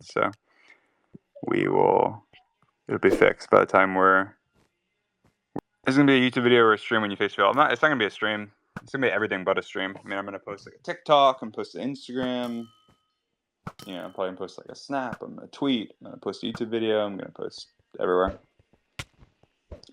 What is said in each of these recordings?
So it'll be fixed by the time there's going to be a YouTube video or a stream when you face reveal. It's not going to be a stream. It's going to be everything but a stream. I mean, I'm going to post like a TikTok, I'm going to post an Instagram, I'm probably going to post like a Snap, I'm going to tweet, I'm going to post a YouTube video, I'm going to post everywhere.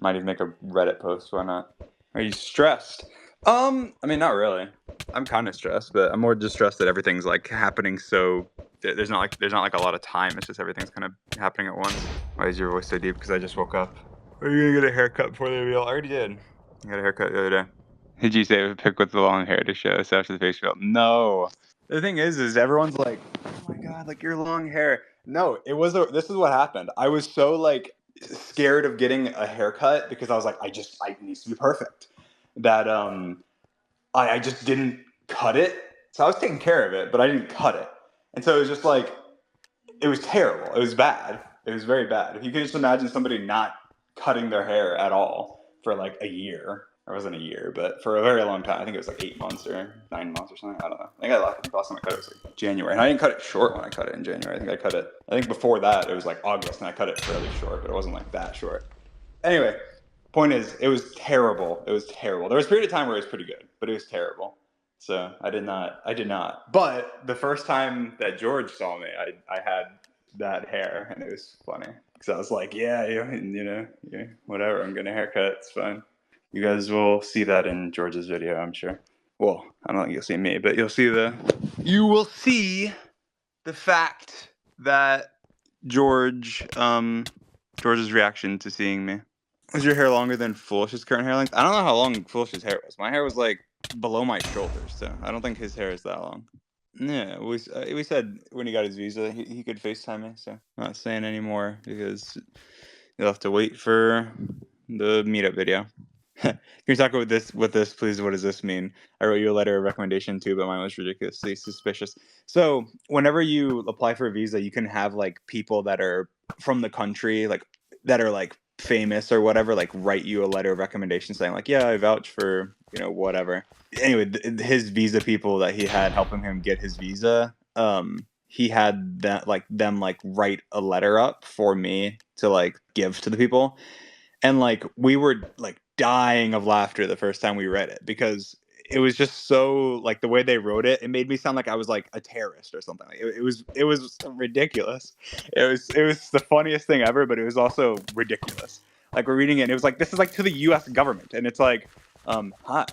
Might even make a Reddit post, why not? Are you stressed? I mean, not really. I'm kind of stressed, but I'm more just stressed that everything's like happening so there's not like a lot of time. It's just everything's kind of happening at once. Why is your voice so deep? Because I just woke up. Are you gonna get a haircut before the reveal? I already did. I got a haircut the other day. Did you say pick with the long hair to show us after the face reveal? No. The thing is everyone's like, oh my god, like your long hair. No, this is what happened. I was so like scared of getting a haircut because I was like, I needs to be perfect. That I just didn't cut it. So I was taking care of it, but I didn't cut it. And so it was just like, it was terrible. It was bad. It was very bad. If you could just imagine somebody not cutting their hair at all for like a year. It wasn't a year, but for a very long time. I think it was like 8 months or 9 months or something. I don't know. I think last time I cut it was like January. And I didn't cut it short when I cut it in January. I think before that it was like August and I cut it fairly short, but it wasn't like that short. Anyway, point is, it was terrible. It was terrible. There was a period of time where it was pretty good, but it was terrible. So I did not. But the first time that George saw me, I had that hair, and it was funny because I was like, yeah, whatever. I'm getting a haircut. It's fine. You guys will see that in George's video, I'm sure. Well, I don't think you'll see me, but you will see the fact that George's reaction to seeing me. Was your hair longer than Foolish's current hair length? I don't know how long Foolish's hair was. My hair was like below my shoulders, so I don't think his hair is that long. Yeah, we said when he got his visa, he could FaceTime me, so I'm not saying anymore because you'll have to wait for the meetup video. Can you talk about this? With this, please? What does this mean? I wrote you a letter of recommendation too, but mine was ridiculously suspicious. So whenever you apply for a visa, you can have like people that are from the country, like that are like famous or whatever, like write you a letter of recommendation saying like, yeah, I vouch for whatever. Anyway, his visa people that he had helping him get his visa, he had them write a letter up for me to like give to the people. And like we were like dying of laughter the first time we read it because it was just so like the way they wrote it. It made me sound like I was like a terrorist or something. It was ridiculous. It was the funniest thing ever, but it was also ridiculous. Like we're reading it, and it was like this is like to the U.S. government, and it's like, hi,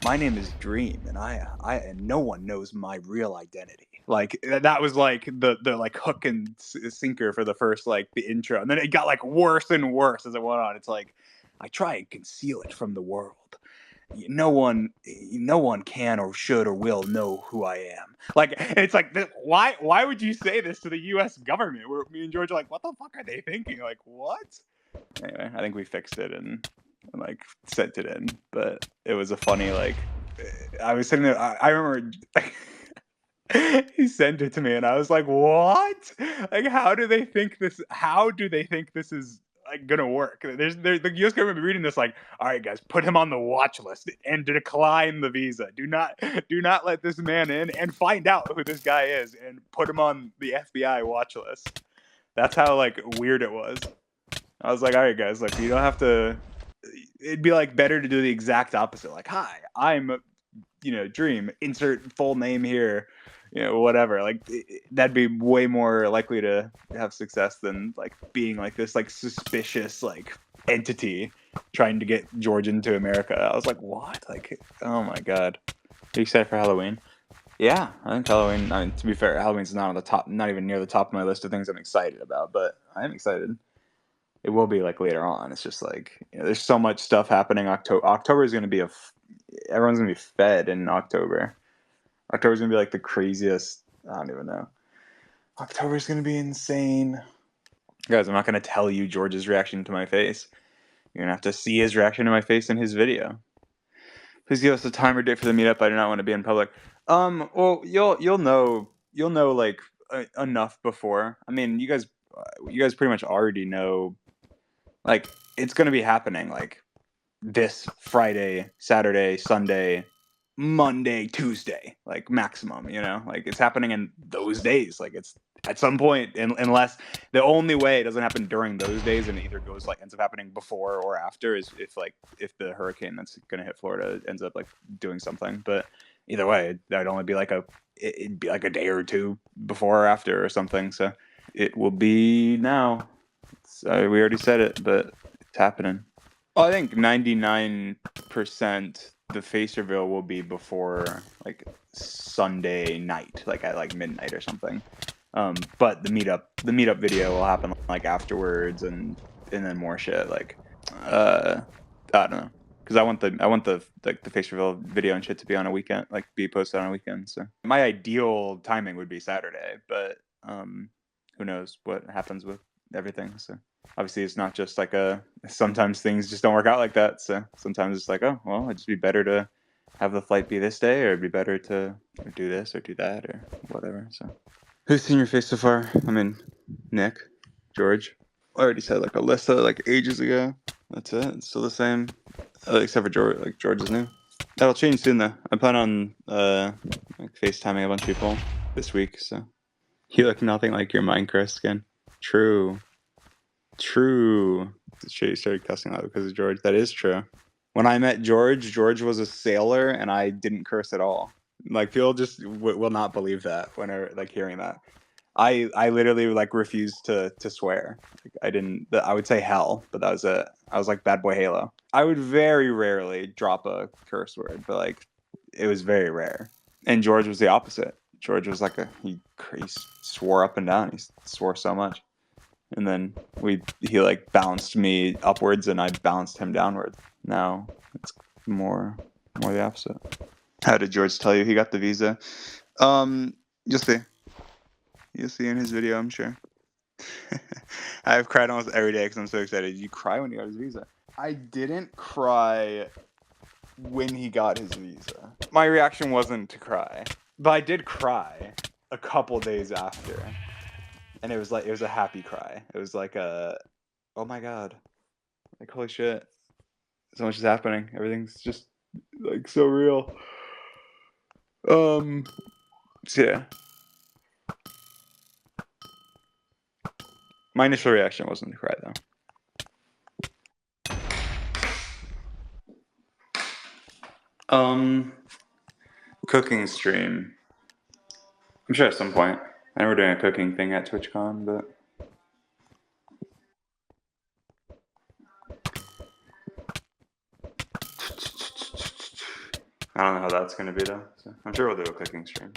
my name is Dream, and I and no one knows my real identity. Like that was like the like hook and sinker for the first like the intro, and then it got like worse and worse as it went on. It's like I try and conceal it from the world. No one can or should or will know who I am. Like it's like why would you say this to the U.S. government? Where me and George are like, what the fuck are they thinking? Like what? Anyway, I think we fixed it and like sent it in, but it was a funny like. I was sitting there. I remember. He sent it to me and I was like, what? Like, how do they think this is like gonna work? The US government be reading this like, all right, guys, put him on the watch list and decline the visa. Do not let this man in and find out who this guy is and put him on the FBI watch list. That's how like weird it was. I was like, all right, guys, like you don't have to. It'd be like better to do the exact opposite. Like, hi, I'm Dream, insert full name here, whatever. Like that'd be way more likely to have success than like being like this like suspicious like entity trying to get George into America. I was like, what? Like, oh my god. Are you excited for Halloween? Yeah, I think Halloween. I mean, to be fair, Halloween's not on the top, not even near the top of my list of things I'm excited about. But I am excited. It will be like later on. It's just like there's so much stuff happening. October is going to be everyone's going to be fed in October. October's going to be like the craziest. I don't even know. October's going to be insane. Guys, I'm not going to tell you George's reaction to my face. You're going to have to see his reaction to my face in his video. Please give us a time or date for the meetup. I do not want to be in public. Well, you'll know like enough before. I mean, you guys pretty much already know. Like, it's going to be happening like this Friday, Saturday, Sunday, Monday, Tuesday, like maximum, like it's happening in those days. Like at some point, unless the only way it doesn't happen during those days and it either goes like ends up happening before or after is if the hurricane that's gonna hit Florida ends up like doing something. But either way, that'd only be like it'd be like a day or two before or after or something. So it will be now. We already said it, but it's happening. Well, I think 99% the face reveal will be before like Sunday night, like at like midnight or something. But the meetup video will happen like afterwards, and then more shit. Like, I don't know, because I want the like the face reveal video and shit to be on a weekend, like be posted on a weekend. So my ideal timing would be Saturday, but who knows what happens with everything. So obviously it's not just like sometimes things just don't work out like that. So sometimes it's like, oh well, it'd just be better to have the flight be this day, or it'd be better to do this or do that or whatever. So who's seen your face so far? I mean, Nick, George. I already said like Alyssa like ages ago. That's it. It's still the same, except for George. Like George is new. That'll change soon though. I plan on like FaceTiming a bunch of people this week. So you look nothing like your Minecraft skin. True. Shit, you started cussing out because of George. That is true. When I met George, George was a sailor, and I didn't curse at all. Like people just will not believe that when they're like hearing that. I literally like refused to swear. Like, I didn't. I would say hell, but that was it. I was like Bad Boy Halo. I would very rarely drop a curse word, but like it was very rare. And George was the opposite. George was like he swore up and down. He swore so much. And then he like bounced me upwards and I bounced him downwards. Now it's more the opposite. How did George tell you he got the visa? You'll see. You'll see in his video, I'm sure. I've cried almost every day because I'm so excited. Did you cry when he got his visa? I didn't cry when he got his visa. My reaction wasn't to cry, but I did cry a couple days after. And it was a happy cry. It was like oh my god, like holy shit, so much is happening. Everything's just like so real. So yeah, my initial reaction wasn't to cry though. Cooking stream. I'm sure at some point. I know we're doing a cooking thing at TwitchCon, but I don't know how that's gonna be though. So I'm sure we'll do a cooking stream.